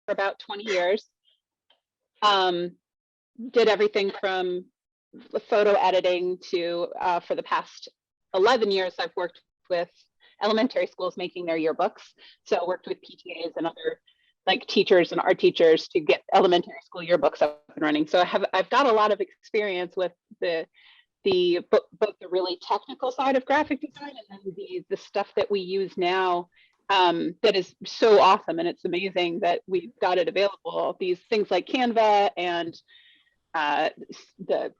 about 20 years. Did everything from photo editing to, for the past 11 years, I've worked with elementary schools making their yearbooks. So I worked with PTAs and other like teachers and art teachers to get elementary school yearbooks up and running. So I've got a lot of experience with both the really technical side of graphic design and then the stuff that we use now, that is so awesome. And it's amazing that we've got it available. These things like Canva and the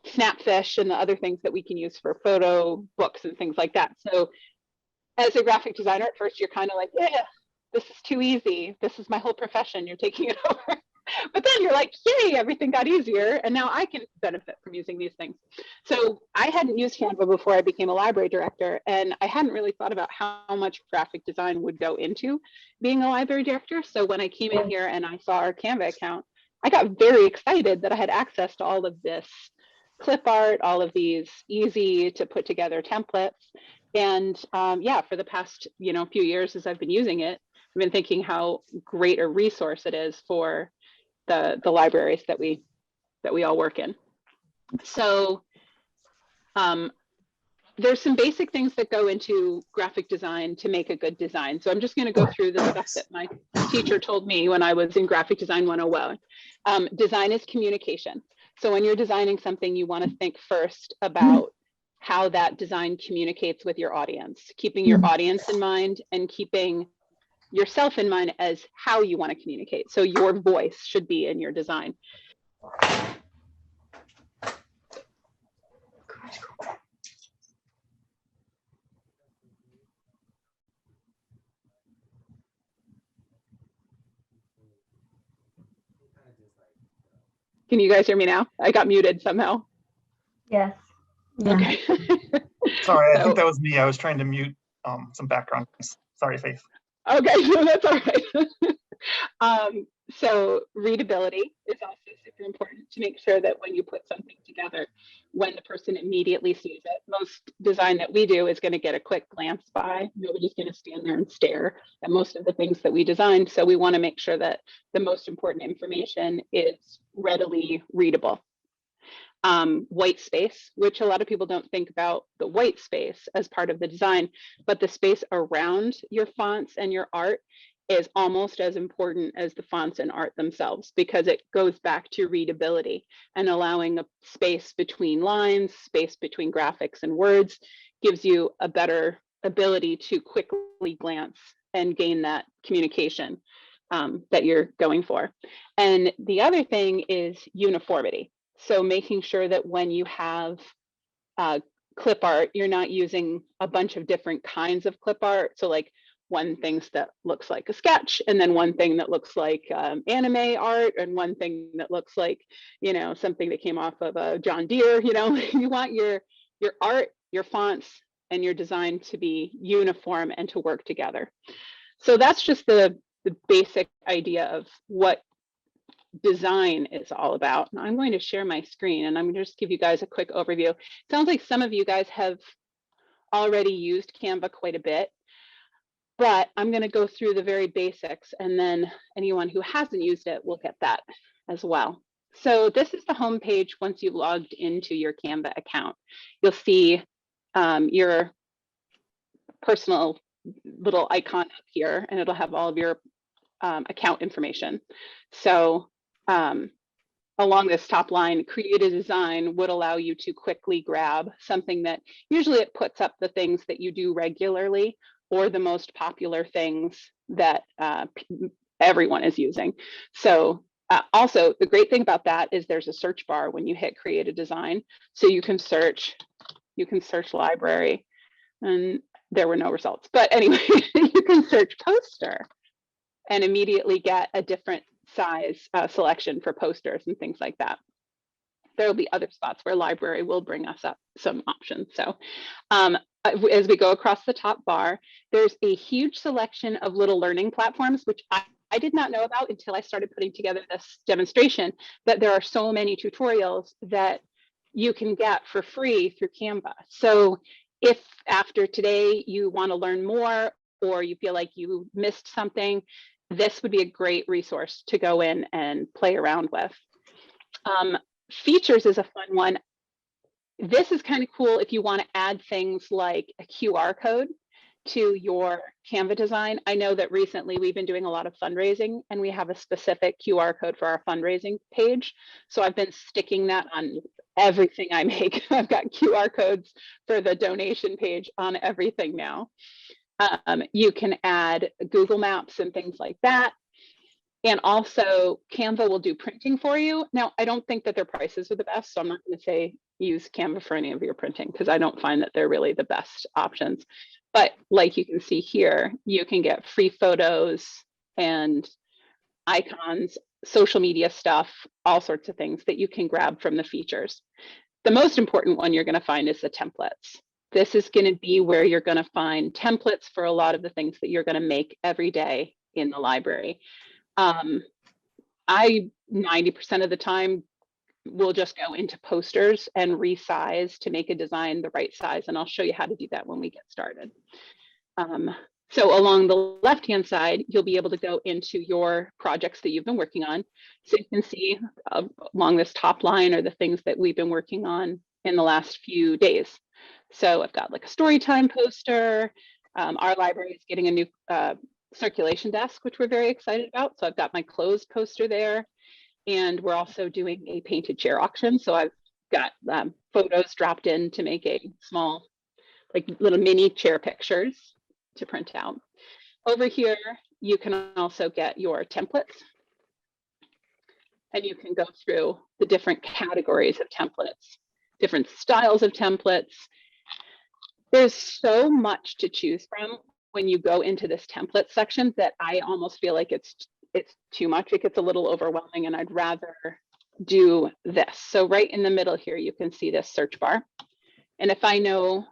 Snapfish and the other things that we can use for photo books and things like that. So as a graphic designer, at first you're kind of like, yeah, this is too easy. This is my whole profession. You're taking it over. But then you're like, yay, everything got easier. And now I can benefit from using these things. So I hadn't used Canva before I became a library director. And I hadn't really thought about how much graphic design would go into being a library director. So when I came in here and I saw our Canva account, I got very excited that I had access to all of this clip art, all of these easy to put together templates. And yeah, for the past few years as I've been using it, I've been thinking how great a resource it is for the libraries that we all work in. So there's some basic things that go into graphic design to make a good design. So I'm just going to go through the stuff that my teacher told me when I was in Graphic Design 101. Design is communication. So when you're designing something, you want to think first about how that design communicates with your audience, keeping your audience in mind and keeping yourself in mind as how you want to communicate. So your voice should be in your design. Can you guys hear me now? I got muted somehow. Yes. Yeah. Okay. Sorry, I think that was me. I was trying to mute some background. Sorry, Faith. Okay, no, that's all right. So readability is also super important to make sure that when you put something together, when the person immediately sees it, most design that we do is going to get a quick glance by. Nobody's going to stand there and stare at most of the things that we designed. So we want to make sure that the most important information is readily readable. White space, which a lot of people don't think about the white space as part of the design, but the space around your fonts and your art is almost as important as the fonts and art themselves, because it goes back to readability, and allowing a space between lines, space between graphics and words gives you a better ability to quickly glance and gain that communication that you're going for. And the other thing is uniformity. So making sure that when you have clip art, you're not using a bunch of different kinds of clip art. So like one thing that looks like a sketch, and then one thing that looks like anime art, and one thing that looks like, something that came off of a John Deere. You want your art, your fonts, and your design to be uniform and to work together. So that's just the basic idea of what design is all about. Now I'm going to share my screen and I'm going to just give you guys a quick overview. It sounds like some of you guys have already used Canva quite a bit, but I'm going to go through the very basics, and then anyone who hasn't used it will get that as well. So this is the home page once you've logged into your Canva account. You'll see your personal little icon up here, and it'll have all of your account information. So along this top line, create a design would allow you to quickly grab something that usually it puts up the things that you do regularly, or the most popular things that everyone is using. So also the great thing about that is there's a search bar when you hit create a design. So you can search library, and there were no results. But anyway, you can search poster and immediately get a different size selection for posters and things like that. There will be other spots where library will bring us up some options. So as we go across the top bar, there's a huge selection of little learning platforms, which I did not know about until I started putting together this demonstration, that there are so many tutorials that you can get for free through Canva. So if after today you want to learn more, or you feel like you missed something, this would be a great resource to go in and play around with. Features is a fun one. This is kind of cool if you want to add things like a QR code to your Canva design. I know that recently we've been doing a lot of fundraising and we have a specific QR code for our fundraising page. So I've been sticking that on everything I make. I've got QR codes for the donation page on everything now. You can add Google Maps and things like that. And also Canva will do printing for you. Now, I don't think that their prices are the best, so I'm not going to say use Canva for any of your printing because I don't find that they're really the best options. But like you can see here, you can get free photos and icons, social media stuff, all sorts of things that you can grab from the features. The most important one you're going to find is the templates. This is going to be where you're going to find templates for a lot of the things that you're going to make every day in the library. I 90% of the time will just go into posters and resize to make a design the right size. And I'll show you how to do that when we get started. So along the left-hand side, you'll be able to go into your projects that you've been working on. So you can see along this top line are the things that we've been working on in the last few days. So I've got like a story time poster. Our library is getting a new circulation desk, which we're very excited about. So I've got my closed poster there. And we're also doing a painted chair auction. So I've got photos dropped in to make a small, like little mini chair pictures to print out. Over here, you can also get your templates. And you can go through the different categories of templates, different styles of templates. There's so much to choose from when you go into this template section that I almost feel like it's too much. It gets a little overwhelming and I'd rather do this. So right in the middle here, you can see this search bar. And if I know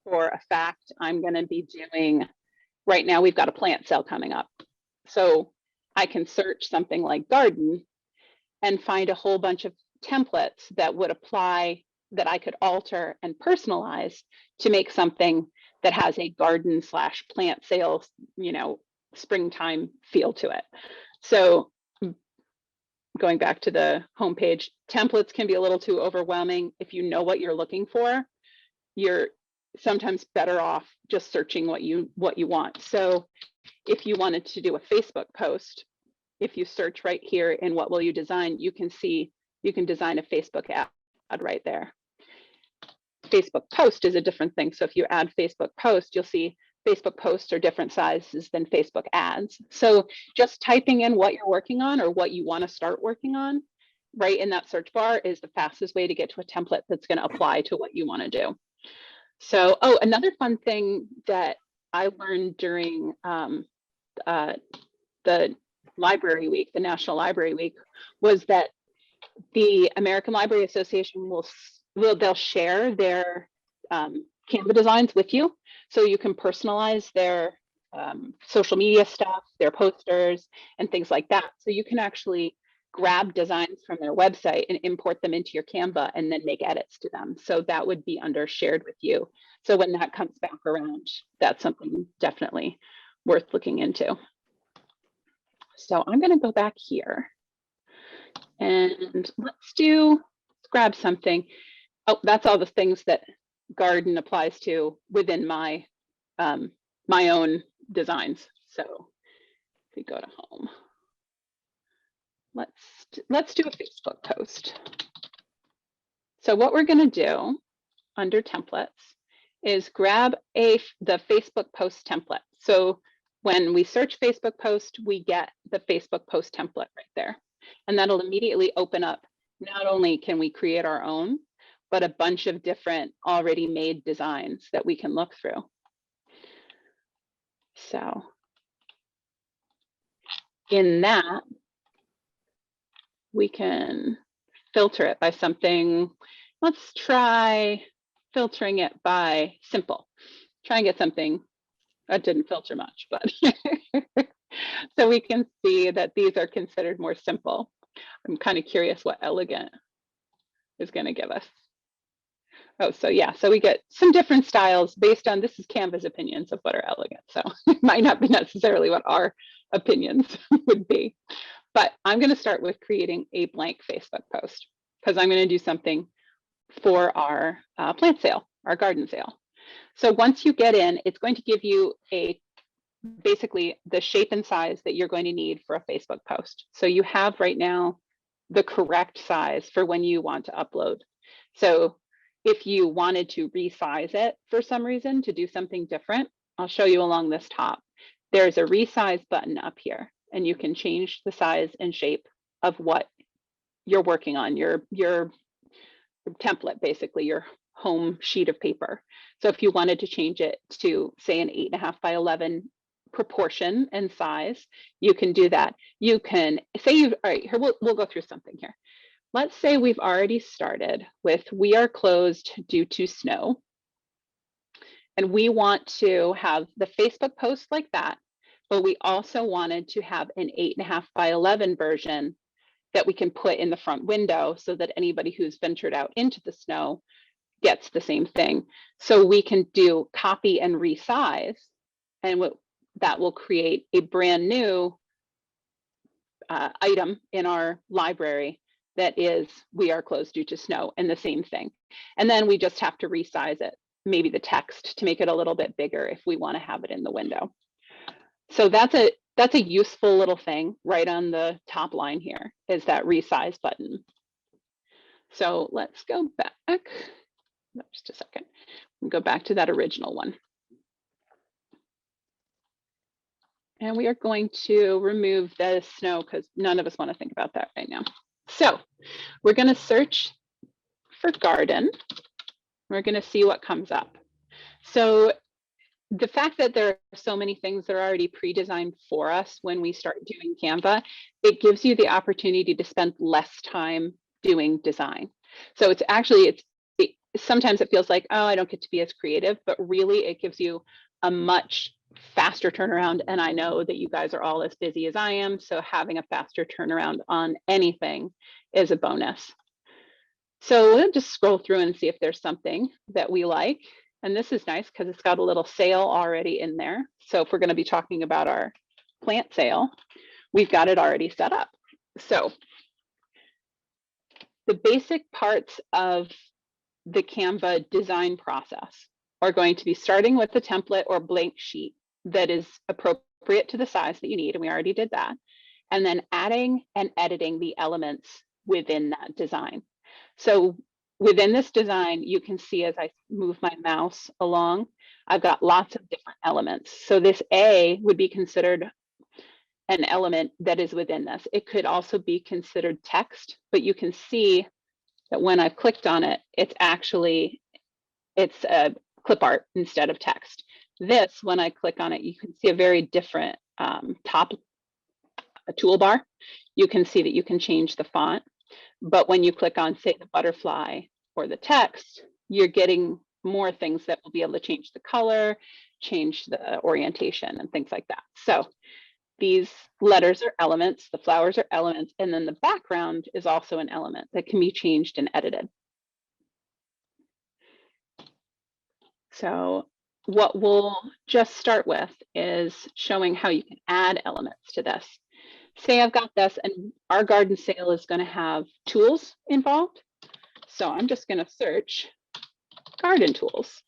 for a fact, I'm going to be doing, right now we've got a plant sale coming up. So I can search something like garden and find a whole bunch of templates that would apply, that I could alter and personalize to make something that has a garden / plant sales, springtime feel to it. So going back to the homepage, templates can be a little too overwhelming. If you know what you're looking for, you're sometimes better off just searching what you want. So if you wanted to do a Facebook post, if you search right here in what will you design, you can see you can design a Facebook ad right there. Facebook post is a different thing. So if you add Facebook post, you'll see Facebook posts are different sizes than Facebook ads. So just typing in what you're working on or what you want to start working on right in that search bar is the fastest way to get to a template that's going to apply to what you want to do. So, another fun thing that I learned during the Library Week, the National Library Week, was that the American Library Association they'll share their Canva designs with you, so you can personalize their social media stuff, their posters, and things like that. So you can actually grab designs from their website and import them into your Canva and then make edits to them. So that would be under shared with you. So when that comes back around, that's something definitely worth looking into. So I'm going to go back here and let's grab something. Oh, that's all the things that garden applies to within my my own designs. So if we go to home, let's do a Facebook post. So what we're going to do under templates is grab the Facebook post template. So when we search Facebook post, we get the Facebook post template right there. And that'll immediately open up. Not only can we create our own, but a bunch of different already made designs that we can look through. So in that, we can filter it by something. Let's try filtering it by simple. Try and get something that didn't filter much, but so we can see that these are considered more simple. I'm kind of curious what elegant is going to give us. Oh, so yeah, so we get some different styles based on, this is Canva's opinions of what are elegant. So it might not be necessarily what our opinions would be. But I'm going to start with creating a blank Facebook post because I'm going to do something for our plant sale, our garden sale. So once you get in, it's going to give you basically the shape and size that you're going to need for a Facebook post. So you have right now the correct size for when you want to upload. So if you wanted to resize it for some reason to do something different, I'll show you along this top. There's a resize button up here, and you can change the size and shape of what you're working on, your template, basically your home sheet of paper. So if you wanted to change it to, say, an 8.5 by 11 proportion and size, you can do that. You can say, all right, here, we'll go through something here. Let's say we've already started with, we are closed due to snow. And we want to have the Facebook post like that, but we also wanted to have an 8.5 by 11 version that we can put in the front window so that anybody who's ventured out into the snow gets the same thing. So we can do copy and resize, and that will create a brand new item in our library that is, we are closed due to snow, and the same thing. And then we just have to resize it, maybe the text, to make it a little bit bigger if we want to have it in the window. So that's a useful little thing right on the top line here, is that resize button. So let's go back, just a second, and go back to that original one. And we are going to remove the snow because none of us want to think about that right now. So we're going to search for garden. We're going to see what comes up. So the fact that there are so many things that are already pre-designed for us when we start doing Canva, it gives you the opportunity to spend less time doing design. So it's actually, sometimes it feels like, oh, I don't get to be as creative, but really it gives you a much faster turnaround. And I know that you guys are all as busy as I am, so having a faster turnaround on anything is a bonus. So we'll just scroll through and see if there's something that we like. And this is nice because it's got a little sale already in there. So if we're going to be talking about our plant sale, we've got it already set up. So the basic parts of the Canva design process are going to be starting with the template or blank sheet that is appropriate to the size that you need, and we already did that, and then adding and editing the elements within that design. So within this design, you can see as I move my mouse along, I've got lots of different elements. So this A would be considered an element that is within this. It could also be considered text, but you can see that when I've clicked on it, it's a clip art instead of text. This, when I click on it, you can see a very different top toolbar. You can see that you can change the font, but when you click on, say, the butterfly or the text, you're getting more things that will be able to change the color, change the orientation, and things like that. So these letters are elements, the flowers are elements, and then the background is also an element that can be changed and edited. So what we'll just start with is showing how you can add elements to this. Say I've got this, and our garden sale is going to have tools involved. So I'm just going to search garden tools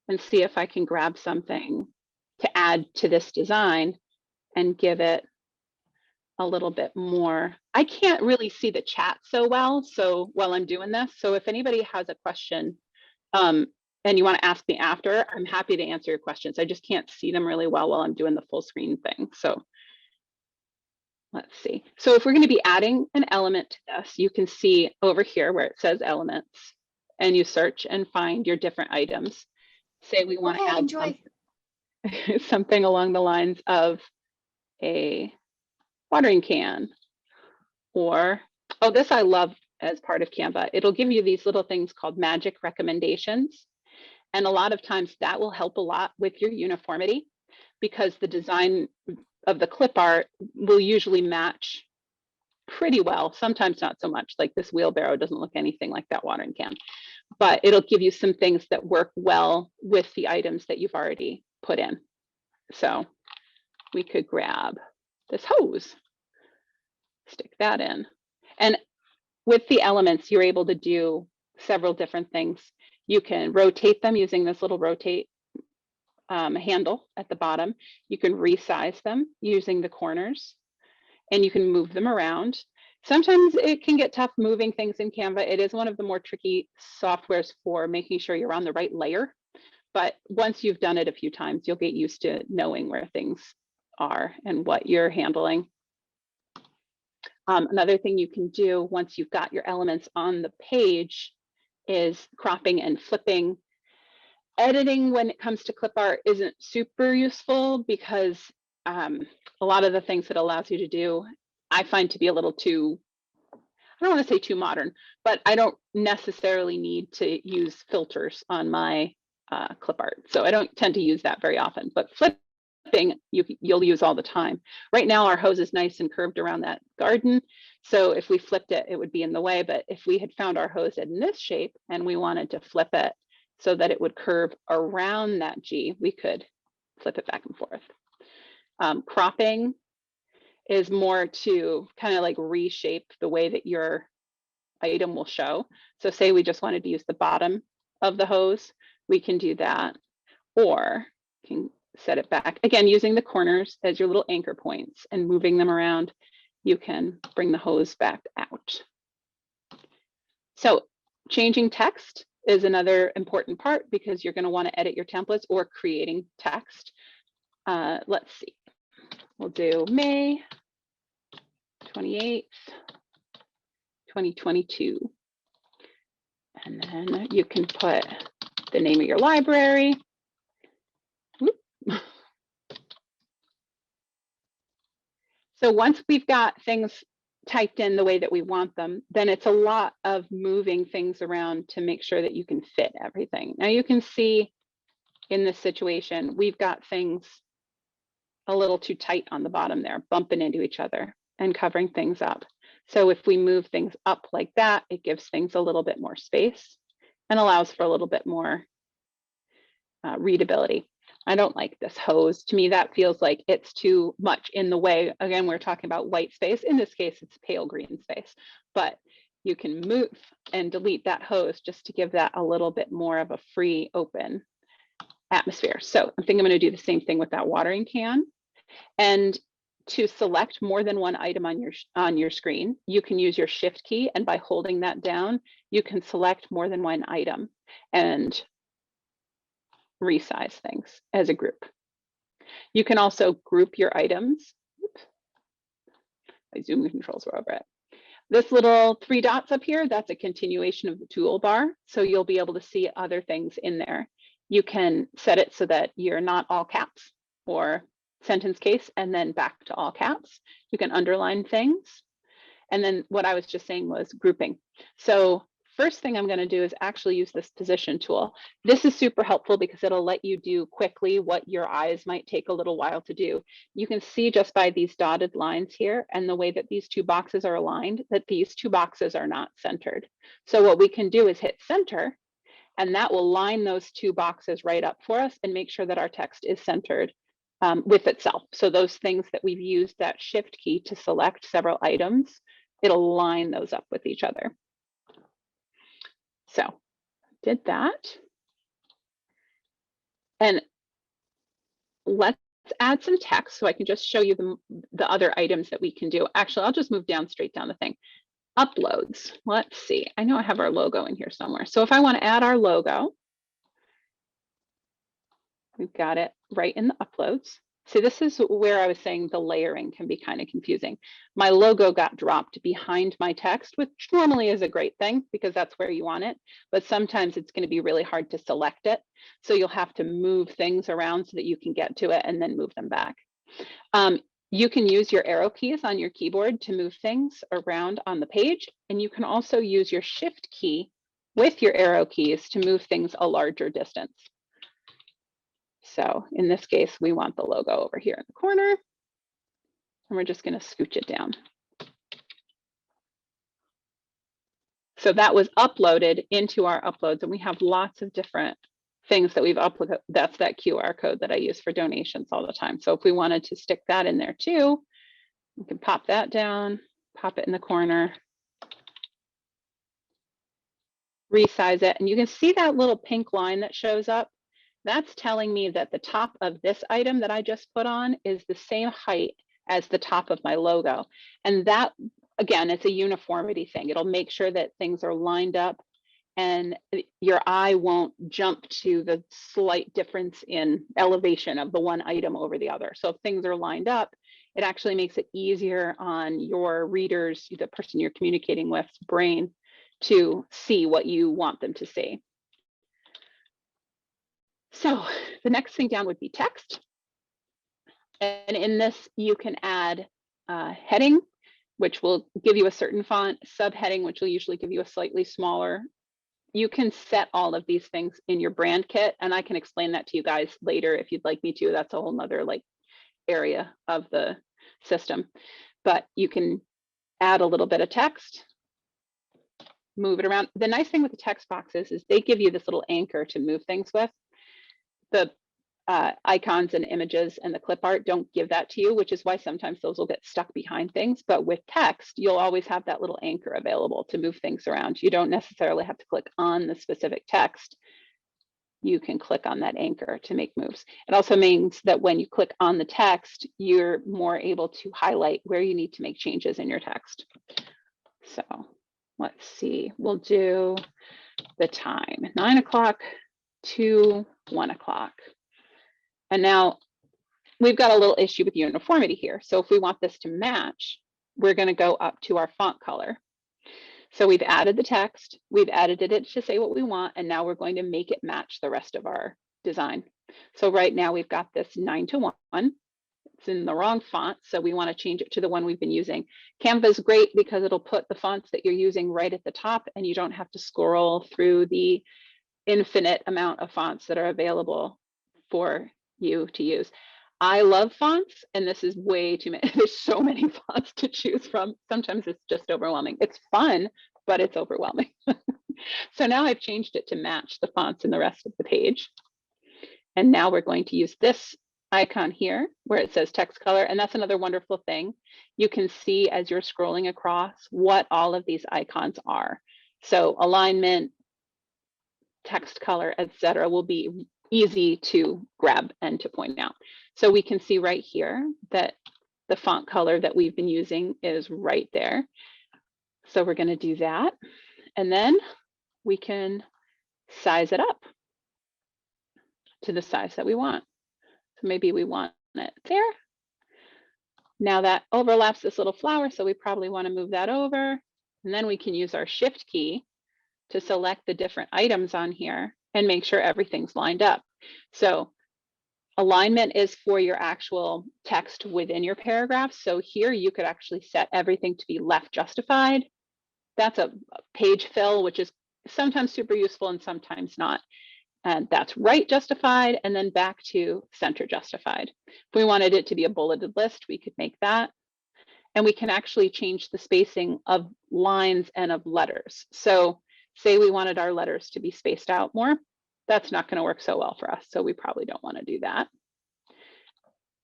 and see if I can grab something to add to this design and give it a little bit more. I can't really see the chat so well, so while I'm doing this, so if anybody has a question and you want to ask me after, I'm happy to answer your questions. I just can't see them really well while I'm doing the full screen thing. So let's see. So if we're going to be adding an element to this, you can see over here where it says elements, and you search and find your different items. Say we want to add something along the lines of a watering can, or, oh, this I love as part of Canva. It'll give you these little things called magic recommendations. And a lot of times that will help a lot with your uniformity, because the design of the clip art will usually match pretty well. Sometimes not so much. Like this wheelbarrow doesn't look anything like that watering can, but it'll give you some things that work well with the items that you've already put in. So we could grab this hose, stick that in. And with the elements, you're able to do several different things. You can rotate them using this little rotate handle at the bottom. You can resize them using the corners, and you can move them around. Sometimes it can get tough moving things in Canva. It is one of the more tricky softwares for making sure you're on the right layer. But once you've done it a few times, you'll get used to knowing where things are and what you're handling. Another thing you can do once you've got your elements on the page is cropping and flipping. Editing when it comes to clip art isn't super useful because a lot of the things it allows you to do, I find to be a little too, I don't want to say too modern, but I don't necessarily need to use filters on my clip art. So I don't tend to use that very often, but flipping you'll use all the time. Right now our hose is nice and curved around that garden. So if we flipped it, it would be in the way. But if we had found our hose in this shape and we wanted to flip it so that it would curve around that G, we could flip it back and forth. Cropping is more to kind of like reshape the way that your item will show. So say we just wanted to use the bottom of the hose, we can do that, or can set it back. Again, using the corners as your little anchor points and moving them around, you can bring the hose back out. So changing text is another important part because you're going to want to edit your templates or creating text. Let's see, we'll do May 28th, 2022. And then you can put the name of your library. So once we've got things typed in the way that we want them, then it's a lot of moving things around to make sure that you can fit everything. Now you can see in this situation, we've got things a little too tight on the bottom there, bumping into each other and covering things up. So if we move things up like that, it gives things a little bit more space and allows for a little bit more readability. I don't like this hose. To me, that feels like it's too much in the way. Again, we're talking about white space. In this case, it's pale green space, but you can move and delete that hose just to give that a little bit more of a free, open atmosphere. So I think I'm going to do the same thing with that watering can. And to select more than one item on your screen, you can use your shift key, and by holding that down, you can select more than one item and resize things as a group. You can also group your items. Oops. My zoom controls were over it. This little 3 dots up here, that's a continuation of the toolbar. So you'll be able to see other things in there. You can set it so that you're not all caps or sentence case and then back to all caps. You can underline things. And then what I was just saying was grouping. So first thing I'm going to do is actually use this position tool. This is super helpful because it'll let you do quickly what your eyes might take a little while to do. You can see just by these dotted lines here and the way that these 2 boxes are aligned that these 2 boxes are not centered. So what we can do is hit center, and that will line those 2 boxes right up for us and make sure that our text is centered with itself. So those things that we've used that shift key to select several items, it'll line those up with each other. So did that. And let's add some text so I can just show you the other items that we can do. Actually, I'll just move down straight down the thing. Uploads. Let's see. I know I have our logo in here somewhere. So if I want to add our logo, we've got it right in the uploads. So this is where I was saying the layering can be kind of confusing. My logo got dropped behind my text, which normally is a great thing because that's where you want it. But sometimes it's going to be really hard to select it. So you'll have to move things around so that you can get to it and then move them back. You can use your arrow keys on your keyboard to move things around on the page. And you can also use your shift key with your arrow keys to move things a larger distance. So in this case, we want the logo over here in the corner, and we're just going to scooch it down. So that was uploaded into our uploads, and we have lots of different things that we've uploaded. That's that QR code that I use for donations all the time. So if we wanted to stick that in there too, we can pop that down, pop it in the corner, resize it, and you can see that little pink line that shows up. That's telling me that the top of this item that I just put on is the same height as the top of my logo. And that, again, it's a uniformity thing. It'll make sure that things are lined up and your eye won't jump to the slight difference in elevation of the one item over the other. So if things are lined up, it actually makes it easier on your readers, the person you're communicating with, brain, to see what you want them to see. So the next thing down would be text. And in this, you can add heading, which will give you a certain font, subheading, which will usually give you a slightly smaller. You can set all of these things in your brand kit, and I can explain that to you guys later if you'd like me to. That's a whole nother like area of the system. But you can add a little bit of text, move it around. The nice thing with the text boxes is they give you this little anchor to move things with. The icons and images and the clip art don't give that to you, which is why sometimes those will get stuck behind things. But with text, you'll always have that little anchor available to move things around. You don't necessarily have to click on the specific text. You can click on that anchor to make moves. It also means that when you click on the text, you're more able to highlight where you need to make changes in your text. So let's see, we'll do the time, 9 o'clock to 1 o'clock. And now we've got a little issue with uniformity here. So if we want this to match, we're going to go up to our font color. So we've added the text, we've edited it to say what we want, and now we're going to make it match the rest of our design. So right now we've got this 9 to 1. It's in the wrong font, so we want to change it to the one we've been using. Canva is great because it'll put the fonts that you're using right at the top, and you don't have to scroll through the infinite amount of fonts that are available for you to use. I love fonts, and this is way too many. There's so many fonts to choose from. Sometimes it's just overwhelming. It's fun, but it's overwhelming. So now I've changed it to match the fonts in the rest of the page. And now we're going to use this icon here where it says text color. And that's another wonderful thing. You can see as you're scrolling across what all of these icons are. So alignment, text color, etc., will be easy to grab and to point out. So we can see right here that the font color that we've been using is right there. So we're going to do that. And then we can size it up to the size that we want. So maybe we want it there. Now that overlaps this little flower, so we probably want to move that over. And then we can use our shift key to select the different items on here and make sure everything's lined up. So alignment is for your actual text within your paragraph. So here you could actually set everything to be left justified. That's a page fill, which is sometimes super useful and sometimes not. And that's right justified, and then back to center justified. If we wanted it to be a bulleted list, we could make that. And we can actually change the spacing of lines and of letters. So say we wanted our letters to be spaced out more, that's not going to work so well for us. So we probably don't want to do that.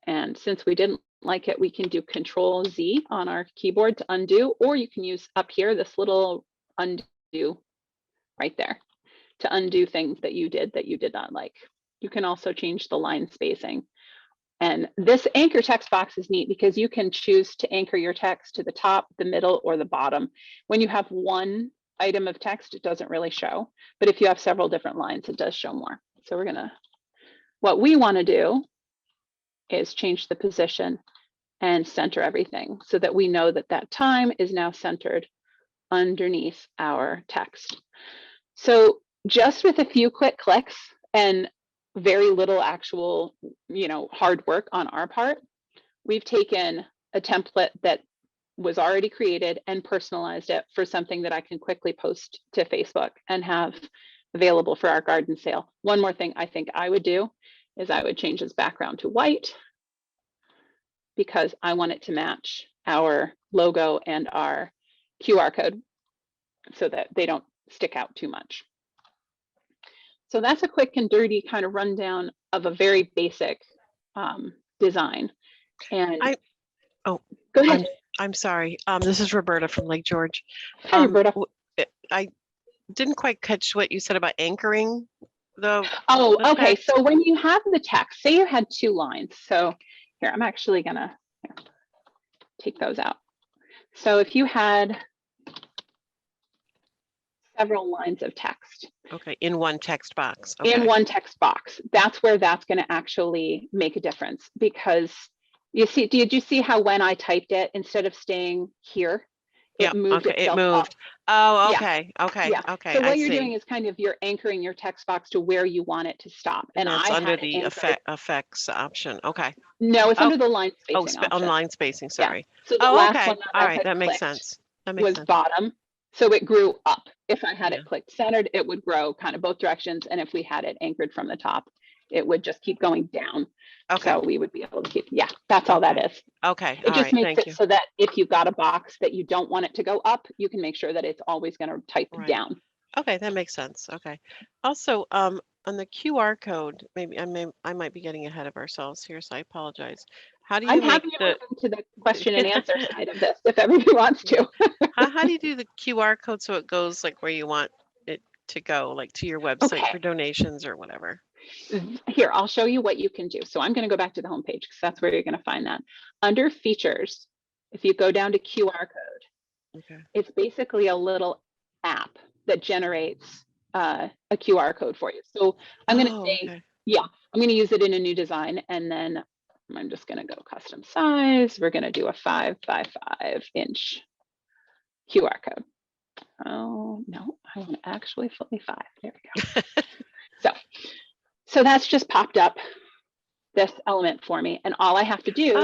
And since we didn't like it, we can do Control Z on our keyboard to undo, or you can use up here this little undo right there to undo things that you did not like. You can also change the line spacing. And this anchor text box is neat because you can choose to anchor your text to the top, the middle, or the bottom. When you have one item of text, it doesn't really show. But if you have several different lines, it does show more. So what we want to do is change the position and center everything so that we know that that time is now centered underneath our text. So just with a few quick clicks and very little actual, hard work on our part, we've taken a template that was already created and personalized it for something that I can quickly post to Facebook and have available for our garden sale. One more thing I think I would do is I would change this background to white because I want it to match our logo and our QR code. so that they don't stick out too much. So that's a quick and dirty kind of rundown of a very basic design. And go ahead. I'm sorry. This is Roberta from Lake George. Hi, Roberta. I didn't quite catch what you said about anchoring the. Oh, the okay. text. So when you have the text, say you had 2 lines. So here, I'm actually gonna take those out. So if you had several lines of text. Okay, in one text box. Okay. In one text box, that's where that's going to actually make a difference, because you see, did you see how when I typed it, instead of staying here, it moved okay, it itself moved up? Oh, Yeah. okay, okay, Yeah. okay. So what I you're see. doing is kind of you're anchoring your text box to where you want it to stop, And that's I under had the effects option. Okay. No, it's Oh, under the line spacing option. On line spacing, sorry. So the Oh, last okay. one that All I right, had that makes clicked sense. That makes was sense. bottom, so it grew up. If I had Yeah. it clicked centered, it would grow kind of both directions, and if we had it anchored from the top, it would just keep going down. Okay. So we would be able to keep, yeah, that's all that is. Okay. It All just right. makes Thank it you. so that if you got a box that you don't want it to go up, you can make sure that it's always going to type Right. down. Okay, that makes sense. Okay. Also, on the QR code, maybe I might be getting ahead of ourselves here, so I apologize. How do you I'm make happy to the move into the question and answer side of this if everybody wants to. how do you do the QR code so it goes like where you want it to go, like to your website Okay. for donations or whatever? Here, I'll show you what you can do. So I'm going to go back to the homepage because that's where you're going to find that. Under features, if you go down to QR code, Okay. it's basically a little app that generates a QR code for you. So I'm going to say, Okay. yeah, I'm going to use it in a new design, and then I'm just going to go custom size. We're going to do a 5 by 5 inch QR code. Oh, no, I want actually fully 5. There we go. So that's just popped up this element for me, and all I have to do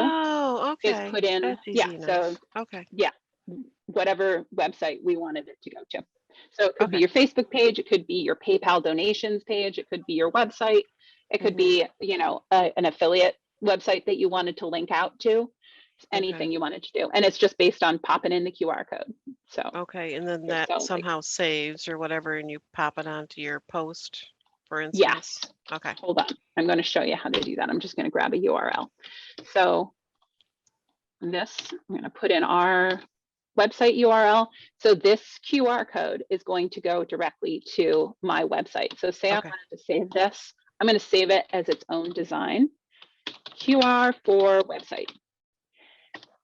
is put in, That's easy enough. so Okay. yeah, whatever website we wanted it to go to. So it could be your Facebook page, it could be your PayPal donations page, it could be your website, it could be, you know, an affiliate website that you wanted to link out to, anything you wanted to do, and it's just based on popping in the QR code. So okay, and then that somehow saves or whatever, and you pop it onto your post, for instance. Yes. Okay. Hold on, I'm going to show you how to do that. I'm just going to grab a URL. So this, I'm going to put in our website URL. So this QR code is going to go directly to my website. So say I wanted to save this, I'm going to save it as its own design, QR for website.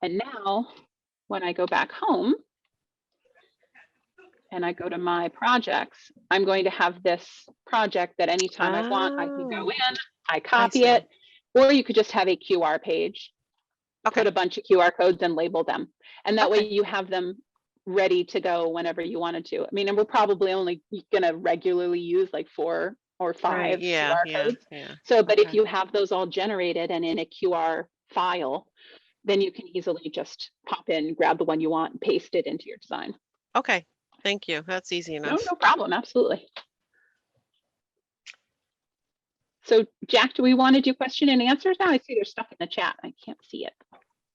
And now when I go back home and I go to my projects, I'm going to have this project that anytime I want, I can go in, I copy it, or you could just have a QR page, put a bunch of QR codes and label them. And that way you have them ready to go whenever you wanted to. I mean, and we're probably only going to regularly use like 4 or 5 QR codes. So, but if you have those all generated and in a QR file, then you can easily just pop in, grab the one you want, and paste it into your design. Okay, thank you. That's easy enough. No problem. Absolutely. So Jack, do we want to do question and answers now? I see there's stuff in the chat. I can't see it.